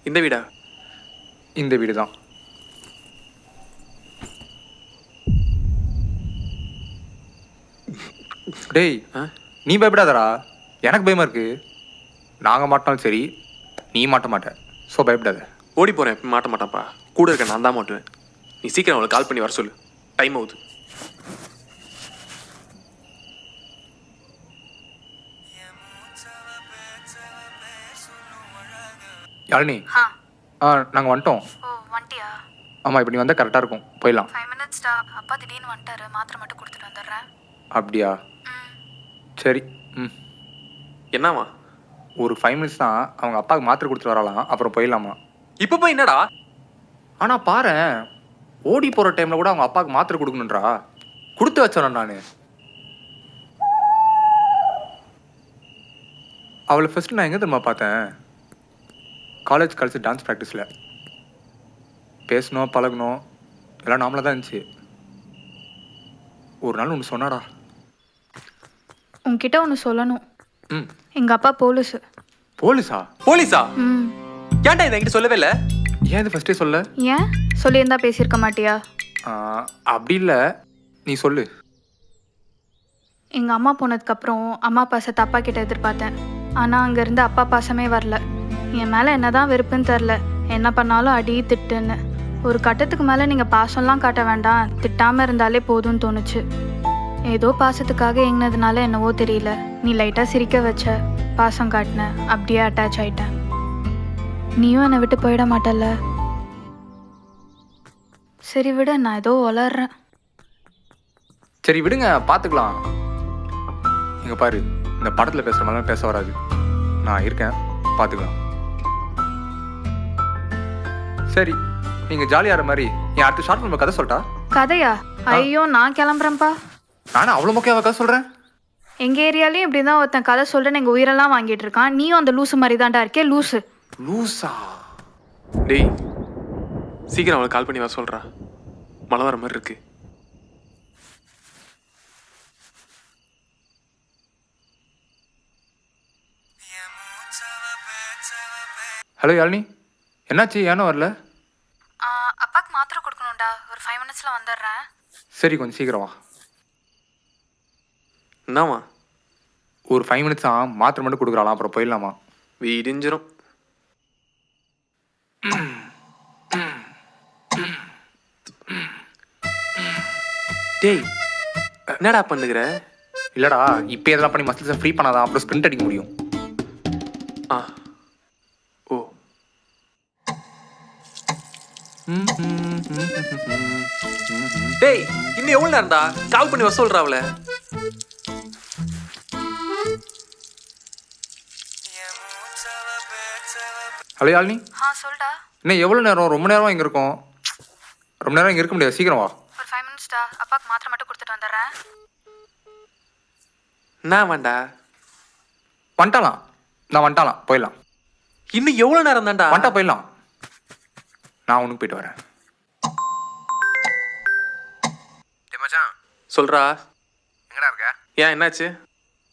இந்த வீடா? இந்த வீடு தான். டேய், நீ பயப்படாதடா. எனக்கு பயமா இருக்கு. நாங்கள் மாட்டினாலும் சரி, நீ மாட்ட மாட்ட. ஸோ பயப்படாத. ஓடி போகிறேன். மாட்ட மாட்டான்ப்பா. கூட இருக்க நான் தான் மாட்டுவேன். நீ சீக்கிரம் அவளுக்கு கால் பண்ணி வர சொல்லு. டைம் ஆகுது. யாழினி, நாங்கள் வந்துட்டோம். ஓ வந்துட்டியா? ஆமாம், இப்போ நீ வந்தால் கரெக்டாக இருக்கும். போயிடலாம். 5 மினிட்ஸ்டா. அப்பா திடீர்னு வந்துட்டாரு. மாத்திரை மட்டும் கொடுத்துட்டு வந்துடுறேன். அப்படியா? சரி. என்னவா? ஒரு 5 மினிட்ஸ் தான். அவங்க அப்பாவுக்கு மாத்திரை கொடுத்துட்டு வரலாம், அப்புறம் போயிடலாமா? இப்போ போய் என்னடா? ஆனால் பாரு, ஓடி போகிற டைமில் கூட அவங்க அப்பாவுக்கு மாத்திரை கொடுக்கணுன்றா. கொடுத்து வச்சேன் நான். அவளை ஃபஸ்ட்டு நான் எங்கே தெரியுமா பார்த்தேன்? காலேஜ் கழிச்சு டான்ஸ் ப்ராக்டிஸில். பேசணும், பழகணும், எல்லாம் நாமளாக தான் இருந்துச்சு. ஒரு நாள் ஒன்று சொன்னாடா. உன்கிட்ட ஒன்று சொல்லணும். எங்கள் அப்பா போலீஸு. போலீஸா? போலீஸா? ஏன்டா இதை என்கிட்ட சொல்லவே இல்லை? ஏன் இது ஃபஸ்ட்டே சொல்ல? ஏன் சொல்லியிருந்தா பேசியிருக்க மாட்டியா? அப்படி இல்லை, நீ சொல்லு. எங்கள் அம்மா போனதுக்கப்புறம் அம்மா பாசத்தை அப்பா கிட்ட எதிர்பார்த்தேன். ஆனால் அங்கேருந்து அப்பா பாசமே வரல. என் மேலே என்ன தான் வெறுப்புன்னு தெரில. என்ன பண்ணாலும் அடி திட்டுன்னு. ஒரு கட்டத்துக்கு மேலே நீங்கள் பாசம்லாம் காட்ட வேண்டாம், திட்டாமல் இருந்தாலே போதும்னு தோணுச்சு. ஏதோ பாசத்துக்காக எங்கினதுனால என்னவோ தெரியல, நீ லைட்டாக சிரிக்க வச்ச, பாசம் காட்டின, அப்படியே அட்டாச் ஆயிட்டேன். நீயும் என்னை விட்டு போயிட மாட்டல? சரி விட, நான் ஏதோ வளர்றேன். சரி விடுங்க, பார்த்துக்கலாம். இங்கே பாரு, இந்த படத்தில் பேசுகிற மாதிரிலாம் பேச வராது. நான் இருக்கேன், பார்த்துக்கலாம். சரி, நீங்கள் ஜாலியாகிற மாதிரி என் அடுத்த ஷார்ட் ஃபிலிம் கதை சொல்லிட்டா? கதையா? ஐயோ, நான் கிளம்புறேன்ப்பா. நானும் அவ்வளோ மொக்கையாக கதை சொல்கிறேன். எங்கள் ஏரியாலையும் இப்படி தான் ஒருத்தன் கதை சொல்கிறேன்னு எங்கள் உயிரெல்லாம் வாங்கிட்டு இருக்கான். நீயும் அந்த லூசு மாதிரி தான்டா இருக்கே. லூசு. லூசா? டேய், சீக்கிரம் அவளுக்கு கால் பண்ணி வர சொல்கிறா. மழை வர மாதிரி இருக்கு. ஹலோ யாழினி, என்னாச்சு? ஏனோ வரல? அப்பாவுக்கு மாத்திரை கொடுக்கணும்டா. ஒரு 5 மினிட்ஸில் வந்துடுறேன். சரி, கொஞ்சம் சீக்கிரம் வா. என்னவா? ஒரு 5 மினிட்ஸ் தான், மாத்திரை மட்டும் கொடுக்குறாளாம், அப்புறம் போயிடலாமா? வீடிஞ்சிரும். டேய், என்னடா பண்ணுகிற? இல்லைடா, இப்போ இதெல்லாம் பண்ணி மசில்ஸை ஃப்ரீ பண்ணாதான் அப்புறம் ஸ்ப்ரிண்ட் அடிக்க முடியும். ஓ. டேய், இன்னும் எவ்வளோ நேரம்டா? கால் பண்ணி வர சொல்கிறா அவளை. ஹலோ யாழினி, சொல்டா. இன்னும் எவ்வளோ நேரம்? ரொம்ப நேரம் இங்கே இருக்கோம். ரொம்ப நேரம் இங்கே இருக்க முடியாது, சீக்கிரம் வா. ஒரு 5 மினிட்ஸ்டா. அப்பாவுக்கு மாத்திரை மட்டும் கொடுத்துட்டு வந்துடுறேன். நான் வேண்டா. வந்துட்டாலாம், நான் வந்துட்டாலாம், போயிடலாம். இன்னும் எவ்வளோ நேரம் தான்டா? வந்துட்டா போயிடலாம். நான் உனக்கு போயிட்டு வரேன். மச்சான், சொல்றா. எங்கடா இருக்க? ஏன், என்னாச்சு?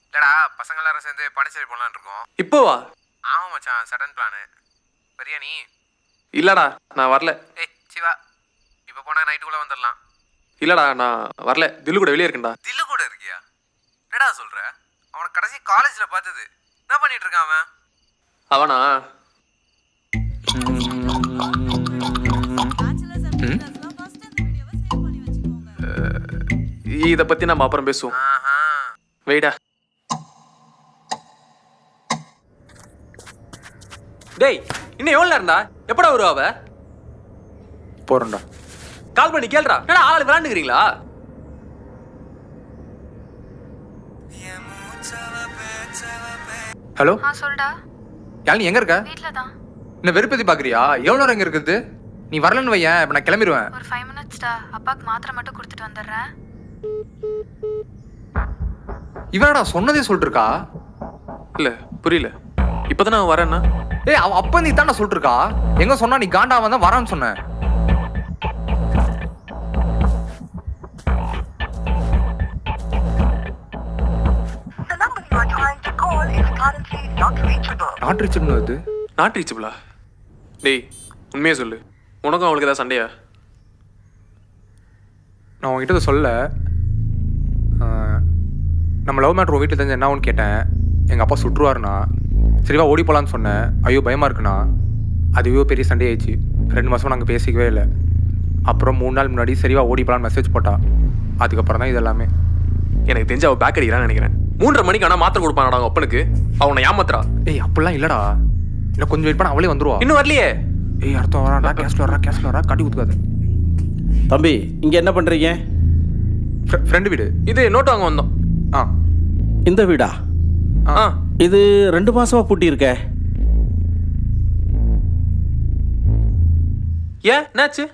இல்லடா, பசங்க எல்லாரும் சேர்ந்து பாண்டிச்சேரி போகலான்னு இருக்கோம். இப்போவா? ஆமா மச்சான், சடன் பிளானு. வரியா நீ? இல்லடா, நான் வரல. ஏய் சிவா, இப்போ போனால் நைட்டுக்குள்ளே வந்துடலாம். இல்லடா, நான் வரல. தில்லு கூட வெளியே இருக்கேன்டா. தில்லு கூட இருக்கியா? என்னடா சொல்ற? அவனை கடைசி காலேஜில் பார்த்தது. என்ன பண்ணிட்டு இருக்கான் அவன்? அவனா? இதை பற்றி நம்ம அப்புறம் பேசுவோம். வெயிடா. டேய், இன்னும் எவ்வளோ நேரம்டா? எப்படா வருவா அவ? போகிறேன்டா. கால் பண்ணி கேள்றா. என்னடா ஆள் விளாண்டுக்கிறீங்களா? ஹலோ சொல்டா. யாழினி, எங்கே இருக்க? வீட்டில் தான். இன்னும் வெறுப்பதி பார்க்குறியா? எவ்வளோ நேரம் இங்கே இருக்குது? நீ வரலன்னு வையன், இப்போ நான் கிளம்பிடுவேன். ஒரு 5 மினிட்ஸ்டா. அப்பாவுக்கு மாத்திரை மட்டும் கொடுத்துட்டு வந்துடுறேன். இவனடா சொன்னதே சொல்லிருக்கா? இல்லை, புரியல. இப்போதான் நான் வரேன்னா? ஏய், அவன் அப்போ நீ தானே சொல்லிருக்கா? எங்க சொன்னா நீ காண்டாவன் தான் வரான்னு சொன்ன. Not reachable. நாட் ரீச்சபிள் அது? நாட் ரீச்சபிளா? டேய் உண்மையே சொல்லு, உனக்கும் அவளுக்கு ஏதாவது சண்டையா? நான் உங்ககிட்ட இதை சொல்ல. நம்ம லவ் மேட்ரு வீட்டில் தெரிஞ்ச என்ன ஆகுன்னு கேட்டேன். எங்கள் அப்பா சுற்றுவாருண்ணா. சரிவா ஓடி போகலான்னு சொன்னேன். ஐயோ பயமாக இருக்குண்ணா. அதுவே பெரிய சண்டே ஆயிடுச்சு. 2 மாதம் நாங்கள் பேசிக்கவே இல்லை. அப்புறம் 3 நாள் முன்னாடி சரிவா ஓடி போகலான்னு மெசேஜ் போட்டா. அதுக்கப்புறம் தான் இது எல்லாமே. எனக்கு தெரிஞ்சு அவள் பேக் அடிக்கிறான்னு நினைக்கிறேன். 3:30 மணிக்கு ஆனால் மாத்திரை கொடுப்பானடா அவங்க அப்பனுக்கு. அவனை ஏமாத்துறா. ஏய் அப்படிலாம் இல்லைடா. இன்னும் கொஞ்சம் வெயிட் பண்ண அவளே வந்துருவா. இன்னும் வரலையே. ஏய் அடுத்த வரான்டா. கேஸ்ல வரா கட்டி கொடுத்துக்காது. தம்பி இங்க என்ன பண்றீங்க? ஃப்ரெண்டு வீடு. இது நோட்டு வாங்க வந்தோம். ஆ இந்த வீடா? ஆ இது 2 மாசமா பூட்டி இருக்க. ஏன் என்னாச்சு?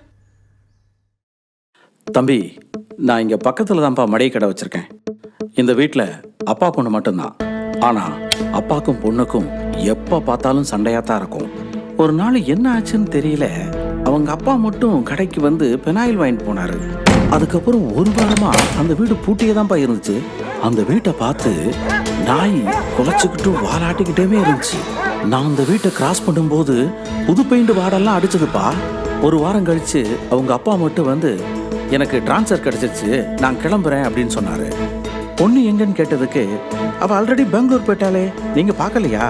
தம்பி நான் இங்க பக்கத்துல தான்ப்பா மளிகை கடை வச்சிருக்கேன். இந்த வீட்டுல அப்பா பொண்ணு மட்டும்தான். ஆனா அப்பாக்கும் பொண்ணுக்கும் எப்ப பார்த்தாலும் சண்டையா தான் இருக்கும். ஒரு நாள் என்ன ஆச்சுன்னு தெரியல, அவங்க அப்பா மட்டும் கடைக்கு வந்து பெனாயில் வாங்கிட்டு போனாரு. அதுக்கப்புறம் 1 வாரமா அந்த வீடு பூட்டியே தான்ப்பா இருந்துச்சு. அந்த வீட்டை பார்த்து நாய் குலைச்சுக்கிட்டு வாலாட்டிக்கிட்டே இருந்துச்சு. நான் அந்த வீட்டை கிராஸ் பண்ணும்போது புது பெயிண்ட் வாடெல்லாம் அடிச்சதுப்பா. 1 வாரம் கழிச்சு அவங்க அப்பா மட்டும் வந்து எனக்கு டிரான்ஸ்ஃபர் கிடைச்சிருச்சு, நான் கிளம்புறேன் அப்படின்னு சொன்னாரு. பொண்ணு எங்கன்னு கேட்டதுக்கு அவ ஆல்ரெடி பெங்களூர் போயிட்டாலே, நீங்க பார்க்கலையா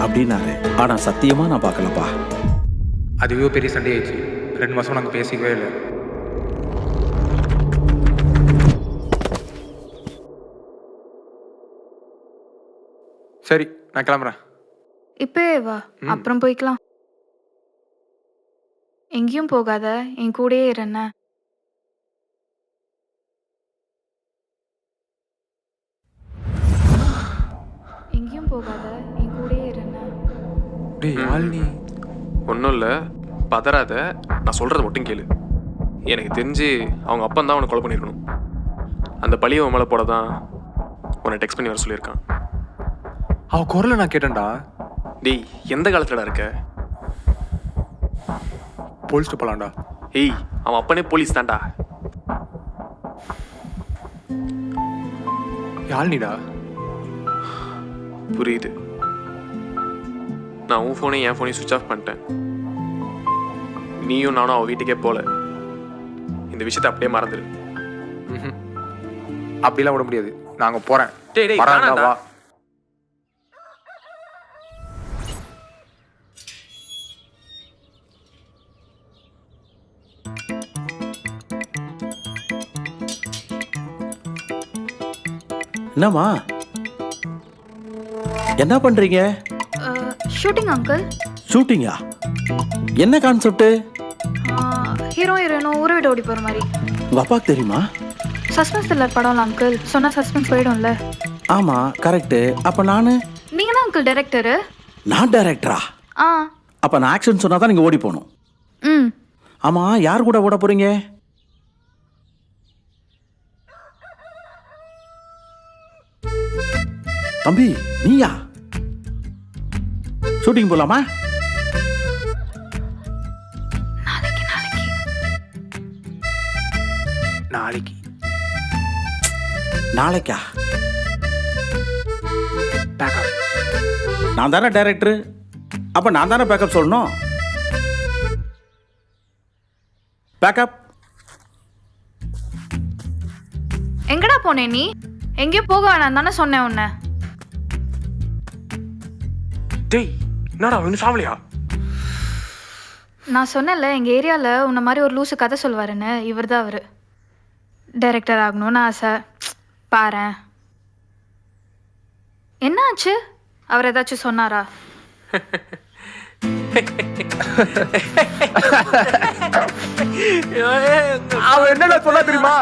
அப்படின்னாரு. ஆனா சத்தியமா நான் பார்க்கலப்பா. அதுவே பெரிய சண்டே ஆயிடுச்சு. 2 மாதம் நாங்கள் பேசிக்கவே இல்லை. சரி நான் கிளம்புறேன். இப்பவே வா, அப்புறம் போய்க்கலாம். எங்கேயும் போகாத, என் கூடயே இருண்ண. எங்கேயும் போகாத, என் கூடயே இருண்ண. டேய் யாழ்னி. ஒன்றும் இல்லை, பதறாத. நான் சொல்கிறது மட்டும் கேளு. எனக்கு தெரிஞ்சு அவங்க அப்பன் தான் அவனை கொலை பண்ணியிருக்கணும். அந்த பழியை உன் மேலே போட தான் உன்னை டெக்ஸ்ட் பண்ணி வர சொல்லியிருக்கான். அவ குரலை நான் கேட்டேன்டா. டேய் எந்த காலத்துலடா இருக்க? போலீஸ்ட்டு போகலான்டா. ஏய் அவன் அப்பனே போலீஸ் தான்டா. யாழ்னிடா. புரியுது. நான் உன் ஃபோனையும் என் ஃபோனையும் சுவிட்ச் ஆஃப் பண்ணிட்டேன். நீயும் நானும் அவள் வீட்டுக்கே போகல. இந்த விஷயத்தை அப்படியே மறந்துடு. அப்படிலாம் விட முடியாது. நாங்கள் போகிறேன். டேய் டேய் வா. வேணாம்டா. என்னம்மா என்ன பண்றீங்க? Shooting uncle. ஷூட்டிங்கா? என்ன கான்செப்ட்? ஹீரோ ஹீரோயினும் ஊரை விட ஓடி போகிற மாதிரி. உங்க அப்பாவுக்கு தெரியுமா? சஸ்பென்ஸ் த்ரில்லர் படம்ல அங்கிள். சொன்னால் சஸ்பென்ஸ் போயிடும்ல. ஆமா கரெக்ட். அப்ப நானு? நீங்கள் தான் அங்கிள் டைரக்டரு. நான் டைரக்டரா? ஆ. அப்ப நான் ஆக்ஷன் சொன்னா தான் நீங்க ஓடி போகணும். ம். ஆமா யார் கூட ஓட போறீங்க? தம்பி நீயா? ஷூட்டிங் போலாமா? நாளைக்கு. நாளைக்கா? பேக்கப். நான் தானே டைரக்டர். அப்ப நான் தானே பேக்கப் சொல்லணும். பேக்கப். எங்கடா போனே நீ? எங்கேயும் போக வேணாம் தானே சொன்னேன் உன்னை. டேய் என்னடா இன்னும் சாவலியா? நான் சொன்னேன்ல எங்கள் ஏரியாவில் உன்னை மாதிரி ஒரு லூசு கதை சொல்வாருன்னு. இவர் தான் அவர். டைரக்டர் ஆகணும்னு ஆசை. பாரேன். என்ன ஆச்சு? அவர் ஏதாச்சும் சொன்னாரா? அவன் என்னடா சொல்ல தெரியுமா?